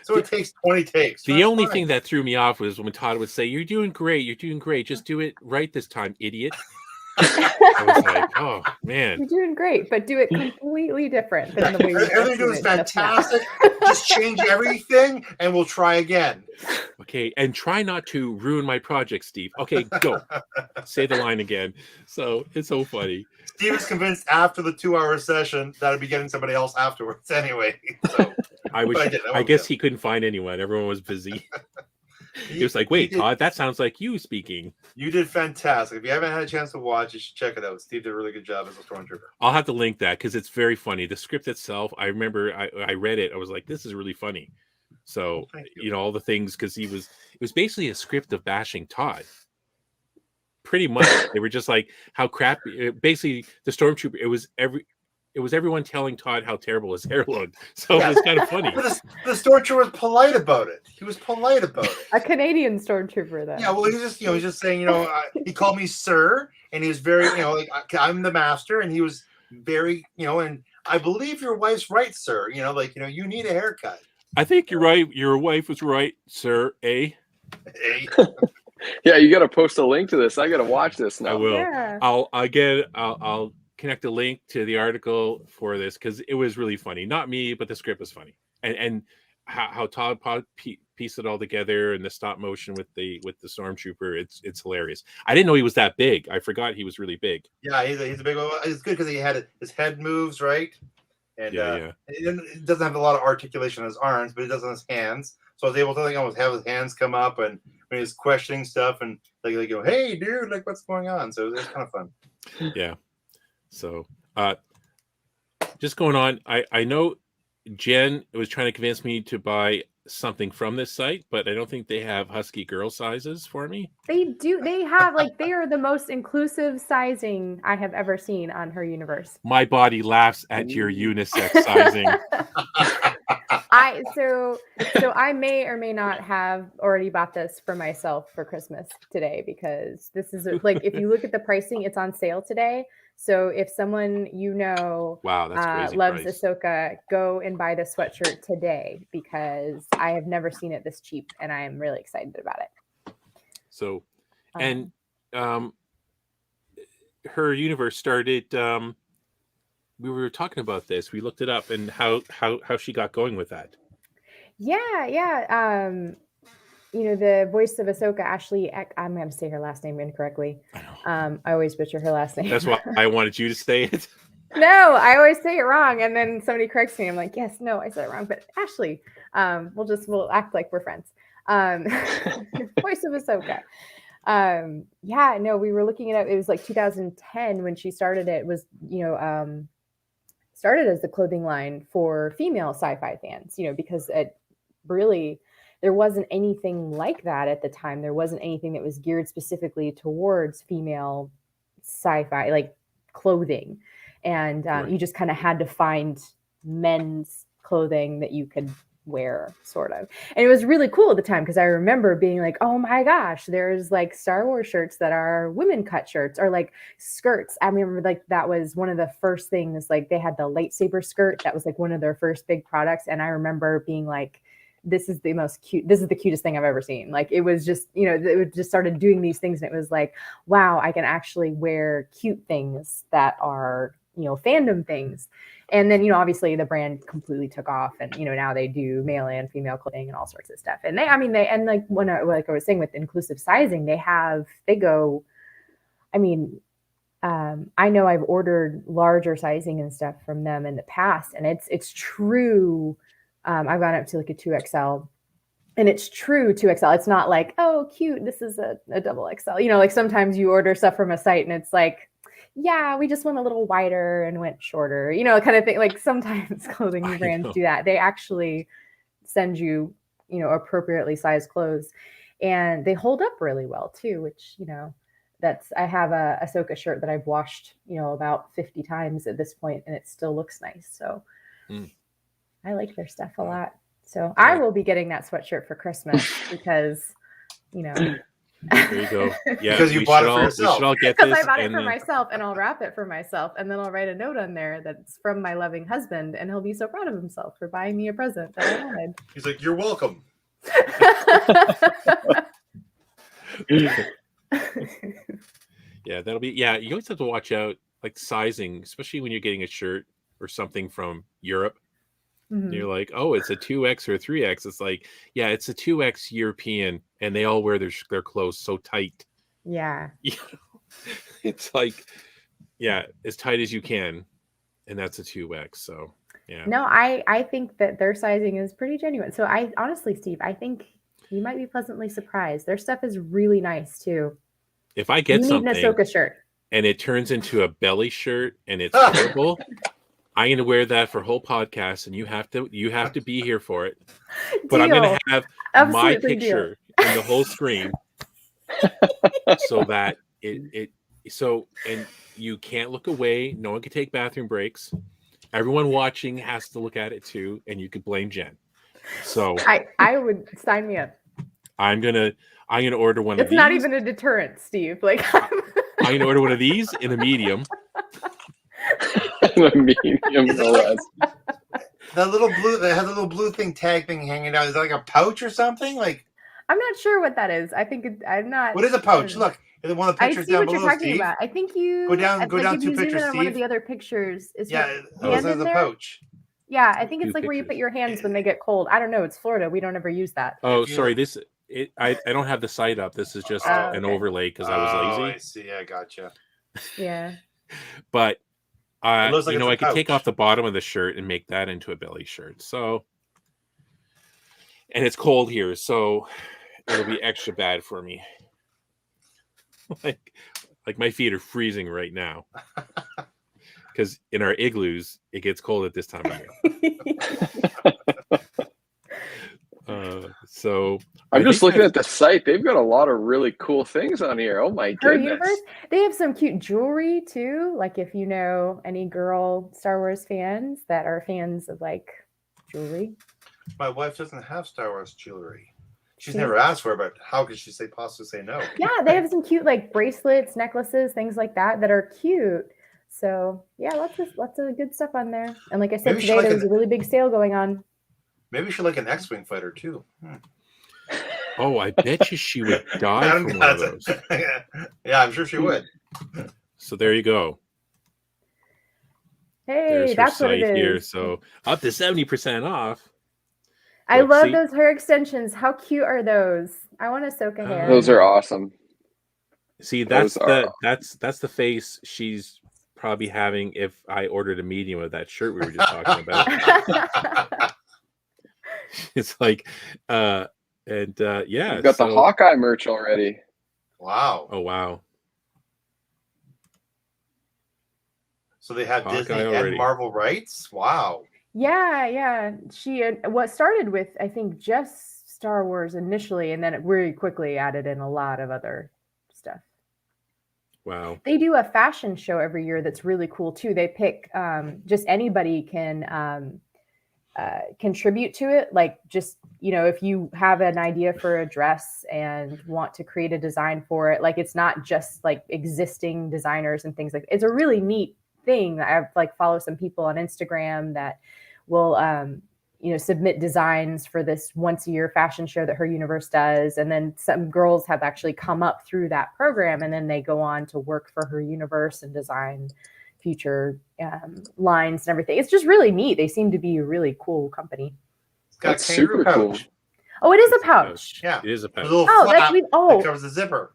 so it takes 20 takes. The only thing that threw me off was when Todd would say, "You're doing great. You're doing great. Just do it right this time, idiot." I was like, "Oh man, you're doing great, but do it completely different than the way you're everything you're doing is fantastic. Just change everything, and we'll try again." Okay, and try not to ruin my project, Steve. Okay, go. Say the line again. So it's so funny. Steve is convinced after the 2-hour session that I'd be getting somebody else afterwards anyway. So I guess he couldn't find anyone. Everyone was busy. He was like, wait, Todd, that sounds like you speaking. You did fantastic. If you haven't had a chance to watch, you should check it out. Steve did a really good job as a Stormtrooper. I'll have to link that because it's very funny. The script itself, I remember I read it. I was like, this is really funny. So, all the things, because it was basically a script of bashing Todd. Pretty much. They were just like, how crappy. Basically, the Stormtrooper, it was everyone telling Todd how terrible his hair looked. So it was kind of funny. But the Stormtrooper was polite about it. He was polite about it. A Canadian Stormtrooper, then. Yeah, well, he's just saying, he called me sir, and he was very, like, I'm the master, and he was very, and I believe your wife's right, sir. You need a haircut. I think you're right. Your wife was right, sir. Yeah, you got to post a link to this. I got to watch this now. I will. Yeah. I'll connect a link to the article for this because it was really funny. Not me, but the script was funny, and how Todd pieced it all together and the stop motion with the Stormtrooper. It's hilarious. I didn't know he was that big. I forgot he was really big. Yeah, he's a big one. It's good because he had his head moves right, and it doesn't have a lot of articulation on his arms, but it does on his hands. So I was able to almost have his hands come up and when he was questioning stuff and like go, hey dude, like what's going on? So it was kind of fun. Yeah. So just going on, I know Jen was trying to convince me to buy something from this site, but I don't think they have husky girl sizes for me. They do. They have they are the most inclusive sizing I have ever seen on her universe. My body laughs at your unisex sizing. So I may or may not have already bought this for myself for Christmas today because this is if you look at the pricing, it's on sale today. So if someone wow, that's crazy loves price. Ahsoka, go and buy the sweatshirt today because I have never seen it this cheap and I am really excited about it. So, and her universe started. We were talking about this. We looked it up and how she got going with that. Yeah. The voice of Ahsoka, Ashley, I'm going to say her last name incorrectly. I always butcher her last name. That's why I wanted you to say it. No, I always say it wrong. And then somebody corrects me. I'm like, yes, no, I said it wrong. But Ashley, we'll act like we're friends. Voice of Ahsoka. Yeah, no, we were looking it up. It was like 2010 when she started it. It was, started as the clothing line for female sci-fi fans, because it really, there wasn't anything like that at the time. There wasn't anything that was geared specifically towards female sci-fi, like clothing. And Right. you just kind of had to find men's clothing that you could wear, sort of. And it was really cool at the time because I remember being like, oh my gosh, there's like Star Wars shirts that are women cut shirts, or like skirts. I remember like that was one of the first things, like they had the lightsaber skirt. That was like one of their first big products. And I remember being like, this is the cutest thing I've ever seen. Like it was just, it just started doing these things. And it was like, wow, I can actually wear cute things that are, fandom things. And then, obviously the brand completely took off, and, now they do male and female clothing and all sorts of stuff. And like I was saying with inclusive sizing, I know I've ordered larger sizing and stuff from them in the past, and it's true. I've gone up to like a 2XL, and it's true 2XL. It's not like, oh, cute, this is a double XL. Like sometimes you order stuff from a site and it's like, yeah, we just went a little wider and went shorter, kind of thing. Like sometimes clothing brands do that. They actually send you, appropriately sized clothes, and they hold up really well too, which, I have a Ahsoka shirt that I've washed, about 50 times at this point, and it still looks nice. So I like their stuff a lot. So I will be getting that sweatshirt for Christmas because, There you go. Yeah, because you bought it for yourself. We should all get because this. I bought it for myself, and I'll wrap it for myself, and then I'll write a note on there that's from my loving husband, and he'll be so proud of himself for buying me a present that I wanted. He's like, "You're welcome." Yeah, that'll be. Yeah, you always have to watch out, like sizing, especially when you're getting a shirt or something from Europe. Mm-hmm. You're like, oh, it's a 2X or a 3X. It's like, yeah, it's a 2X European, and they all wear their clothes so tight. Yeah. It's like, yeah, as tight as you can, and that's a 2X. So yeah. No, I think that their sizing is pretty genuine. So I honestly, Steve, I think you might be pleasantly surprised. Their stuff is really nice too. If I get something, an Ahsoka shirt, and it turns into a belly shirt and it's horrible, I'm going to wear that for a whole podcast, and you have to be here for it. But I'm going to have my picture in the whole screen, so that and you can't look away. No one can take bathroom breaks. Everyone watching has to look at it too, and you could blame Jen. So I would sign me up. I'm gonna order one of these. It's not even a deterrent, Steve. Like I'm gonna order one of these in a medium. The medium, no less. That little blue, they have the little blue tag thing hanging out. Is that like a pouch or something? Like, I'm not sure what that is. I think I'm not. What is a pouch? Look, one of the pictures down below. I see what you're talking about. I think you go down 2 pictures. On one of the other pictures, is it says a pouch. Yeah, I think it's like where you put your hands when they get cold. I don't know. It's Florida. We don't ever use that. Oh, sorry. I don't have the site up. This is just an overlay because I was lazy. I see. I gotcha. Yeah. But I could pouch. take off the bottom of the shirt and make that into a belly shirt. So, and it's cold here, so it'll be extra bad for me. like my feet are freezing right now. Because in our igloos, it gets cold at this time of year. So I'm just looking at the site. They've got a lot of really cool things on here. Oh my goodness! They have some cute jewelry too. Like if you know any girl Star Wars fans that are fans of like jewelry. My wife doesn't have Star Wars jewelry. She's never asked for it, but how could she possibly say no? Yeah, they have some cute like bracelets, necklaces, things like that are cute. So yeah, lots of good stuff on there. And like I said, today there was a really big sale going on. Maybe she'd like an X-Wing fighter too. Oh, I bet you she would die from one of those. Yeah, I'm sure she would. So there you go. Hey, that's what it is. Here, so up to 70% off. I love those hair extensions. How cute are those? I want Ahsoka hair. Those are awesome. See, that's the face she's probably having if I ordered a medium of that shirt we were just talking about. It's like And yeah, We've got the Hawkeye merch already. Wow. Oh wow. So they have Hawkeye Disney already. and Marvel rights. Wow. Yeah. She what started with, I think, just Star Wars initially, and then it really quickly added in a lot of other stuff. Wow. They do a fashion show every year that's really cool too. They pick just anybody can contribute to it. Like, just, you know, if you have an idea for a dress and want to create a design for it, like, it's not just like existing designers and things like that. It's a really neat thing. I've like follow some people on Instagram that will you know, submit designs for this once a year fashion show that her universe does, and then some girls have actually come up through that program, and then they go on to work for her universe and design future lines and everything. It's just really neat. They seem to be a really cool company. It's got That's a kangaroo super cool. pouch. Oh, it is a pouch. Yeah. It is a pouch. A little Oh, flap that's that covers the zipper.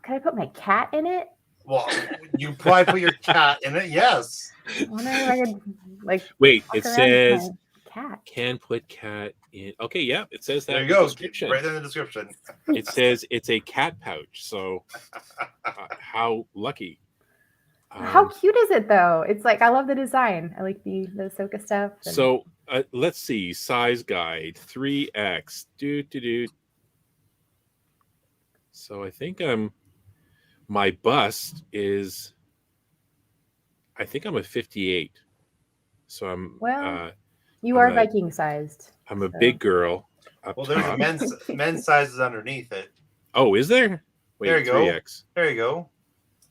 Can I put my cat in it? Well, you probably put your cat in it. Yes. I wonder if I could, like, Wait, walk it around with says my cat. can put cat in. Okay, yeah, it says that. There you in the go. description. Right there in the description. It says it's a cat pouch. So how lucky. How cute is it though? It's like, I love the design. I like the Ahsoka stuff. And... So let's see. Size guide 3X. So I think my bust is, I think I'm a 58. So I'm you I'm are a- Viking sized. I'm a big girl. Well, there's top. men's sizes underneath it. Oh, is there? Wait, There you go. 3X. There you go.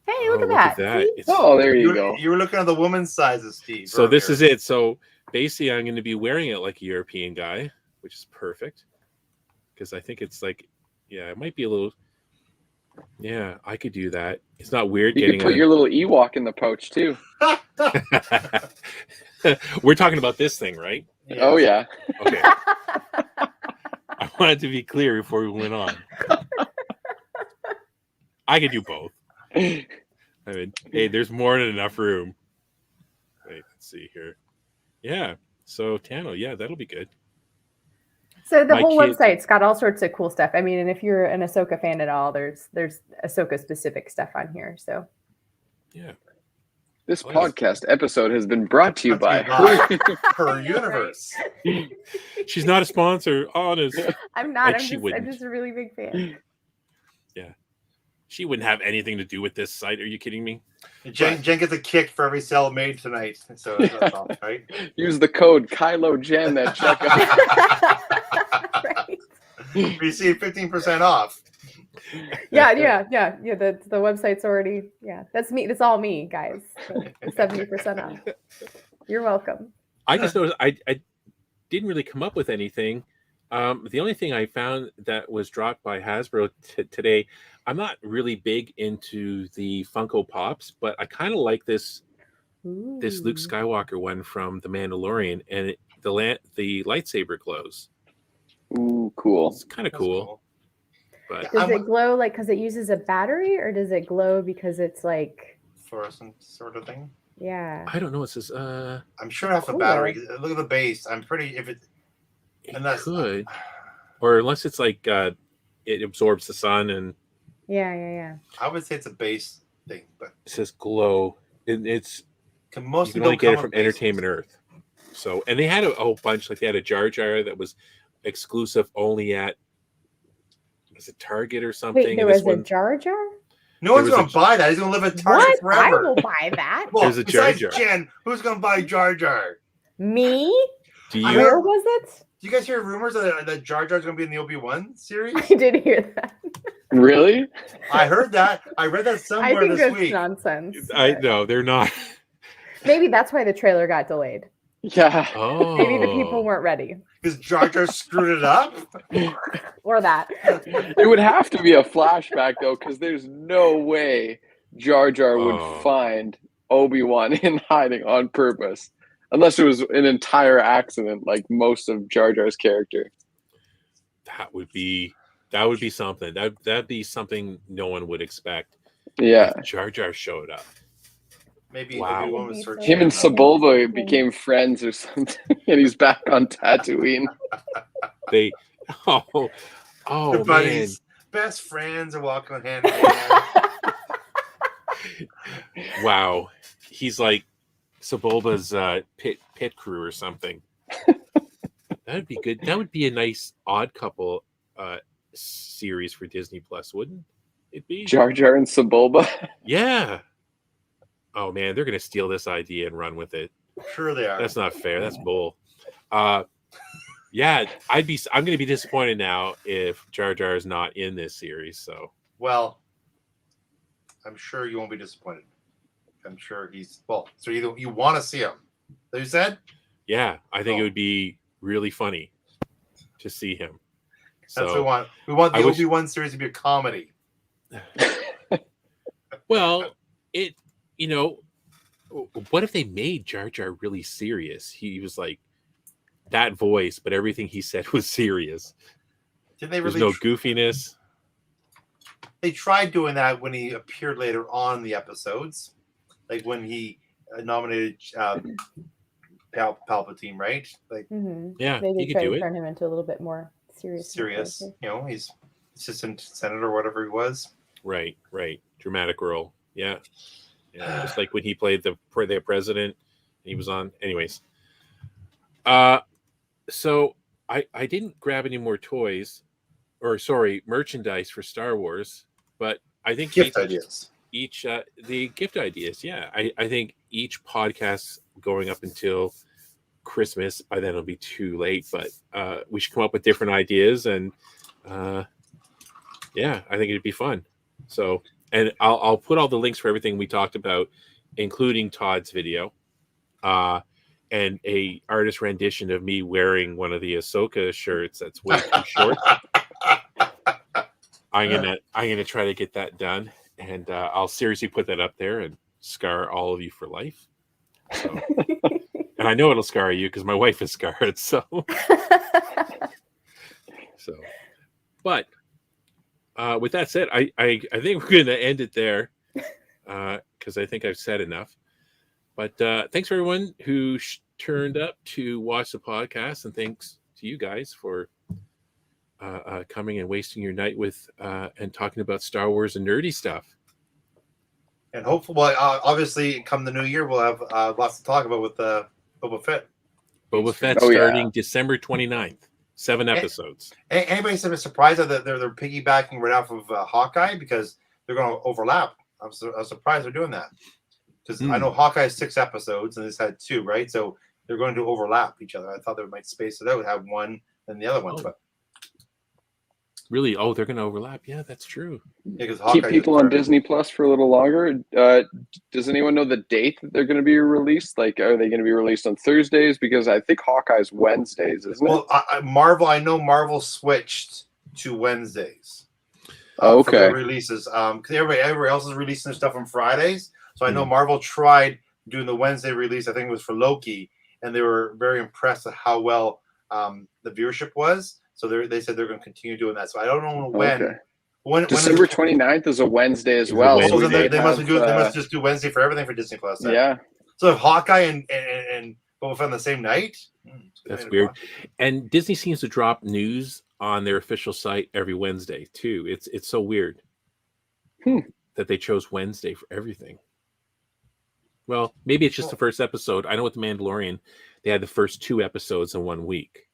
Hey, look at that. See? It's, Oh, there you go. You were looking at the woman's sizes, Steve. so this earlier. is it. So basically, I'm going to be wearing it like a European guy, which is perfect. Because I think it's like, yeah, it might be a little. Yeah, I could do that. It's not weird You getting. could put your little Ewok in the pouch too. We're talking about this thing, right? Yeah. Oh yeah. Okay. I wanted to be clear before we went on. I could do both. I mean, hey, there's more than enough room. Wait, let's see here. Yeah. So Tano, yeah, that'll be good. So the My whole kid- website's got all sorts of cool stuff. I mean, and if you're an Ahsoka fan at all, there's Ahsoka specific stuff on here. So Yeah. This Oh, yes. podcast episode has been brought to you by her universe. She's not a sponsor, honest. I'm not. Like, she I'm wouldn't. just a really big fan. She wouldn't have anything to do with this site. Are you kidding me? Jen gets a kick for every sale made tonight. So that's all, right? Use the code KyloGen at checkout. Right. Receive 15% off. Yeah. The website's already, that's me. That's all me, guys. 70% off. You're welcome. I just noticed I didn't really come up with anything. The only thing I found that was dropped by Hasbro today, I'm not really big into the Funko Pops, but I kind of like this Luke Skywalker one from The Mandalorian, and the lightsaber glows. Ooh, cool. It's kind of cool. But Does it glow like because it uses a battery, or does it glow because it's like Fluorescent sort of thing. Yeah. I don't know. It says I'm sure it has a battery. Look at the base. I'm pretty if it could, or unless it's like it absorbs the sun and. Yeah. I would say it's a base thing, but it says glow. It's most you can only get it from Entertainment Earth. So, and they had a whole bunch. Like they had a Jar Jar that was exclusive only at was it Target or something? Wait, there was a Jar Jar? No one's going to buy that. He's going to live at Target forever. I will buy that. Well, there's a Jar besides Jar. Jen, who's going to buy Jar Jar? Me? Where was it? Do you guys hear rumors that Jar Jar's going to be in the ObiWan series? I did hear that. Really? I heard that. I read that somewhere I think this that's week. nonsense. I know they're not. Maybe that's why the trailer got delayed. Yeah. Oh. Maybe the people weren't ready. Because Jar Jar screwed it up? Or that. It would have to be a flashback, though, because there's no way Jar Jar would find Obi-Wan in hiding on purpose. Unless it was an entire accident, like most of Jar Jar's character. That would be something. That'd be something no one would expect. Yeah. If Jar Jar showed up. Maybe Wow. Obi-Wan was searching. Him and Sebulba became friends or something, and he's back on Tatooine. Oh, They're man. buddies, best friends are walking hand in hand. Wow. He's like Sebulba's pit crew or something. That'd be good. That would be a nice odd couple series for Disney Plus, wouldn't it be? Jar Jar and Sebulba. Yeah. Oh man, they're gonna steal this idea and run with it. Sure they are. That's not fair. That's bull. Yeah, I'm gonna be disappointed now if Jar Jar is not in this series. So well, I'm sure you won't be disappointed. I'm sure he's so you want to see him. That you said? Yeah, I think it would be really funny to see him. So that's what we want. We want the ObiWan series to be a comedy. Well, what if they made Jar Jar really serious? He was like that voice, but everything he said was serious. Did they really? There's no goofiness. They tried doing that when he appeared later on in the episodes, like when he nominated Palpatine, right? Like, yeah, maybe he try could do to it. turn him into a little bit more serious. He's assistant senator or whatever he was. Right. Dramatic role. Yeah. Just like when he played the president, he was on. Anyways, so I didn't grab any more merchandise for Star Wars, but I think gift ideas. The gift ideas. Yeah, I think each podcast going up until Christmas, by then it'll be too late, but we should come up with different ideas, and yeah, I think it'd be fun. So, and I'll put all the links for everything we talked about, including Todd's video, and a artist rendition of me wearing one of the Ahsoka shirts that's way too short. I'm gonna try to get that done, and I'll seriously put that up there and scar all of you for life. So, and I know it'll scar you because my wife is scarred. So, but with that said, I think we're gonna end it there because I think I've said enough. But thanks for everyone who turned up to watch the podcast, and thanks to you guys for coming and wasting your night with and talking about Star Wars and nerdy stuff. And hopefully, obviously, come the new year, we'll have lots to talk about with Boba Fett. Boba Fett starting December 29th. 7 episodes. Anybody surprised that they're piggybacking right off of Hawkeye because they're going to overlap? I'm surprised they're doing that because I know Hawkeye has 6 episodes and this had 2, right? So they're going to overlap each other. I thought they might space it out, have one and the other one, but. Really? Oh, they're going to overlap. Yeah, that's true. Yeah, keep people on Disney Plus for a little longer. Does anyone know the date that they're going to be released? Like, are they going to be released on Thursdays? Because I think Hawkeye's Wednesdays, isn't it? Well, I know Marvel switched to Wednesdays. Okay. For their releases. Because everybody else is releasing their stuff on Fridays. So I know Marvel tried doing the Wednesday release. I think it was for Loki, and they were very impressed at how well the viewership was. So they said they're going to continue doing that. So I don't know when. Okay. When December 29th is a Wednesday as well. So then they must just do Wednesday for everything for Disney Plus. Then. Yeah. So if Hawkeye and Boba Fett on the same night. That's weird. And Disney seems to drop news on their official site every Wednesday too. It's so weird that they chose Wednesday for everything. Well, maybe it's just the first episode. I know with The Mandalorian, they had the first 2 episodes in 1 week.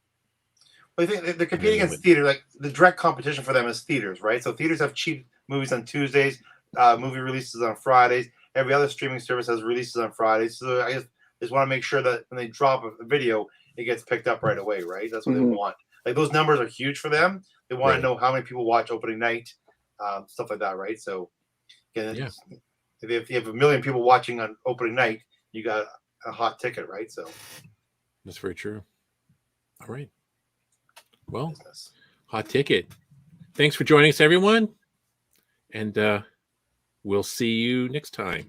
Well, I think they're competing against theater. Like the direct competition for them is theaters, right? So theaters have cheap movies on Tuesdays, movie releases on Fridays. Every other streaming service has releases on Fridays. So I just want to make sure that when they drop a video, it gets picked up right away, right? That's what they want. Like those numbers are huge for them. They want to know how many people watch opening night, stuff like that, right? So again, if you have 1 million people watching on opening night, you got a hot ticket, right? So that's very true. All right. Well, hot ticket. Thanks for joining us, everyone. And we'll see you next time.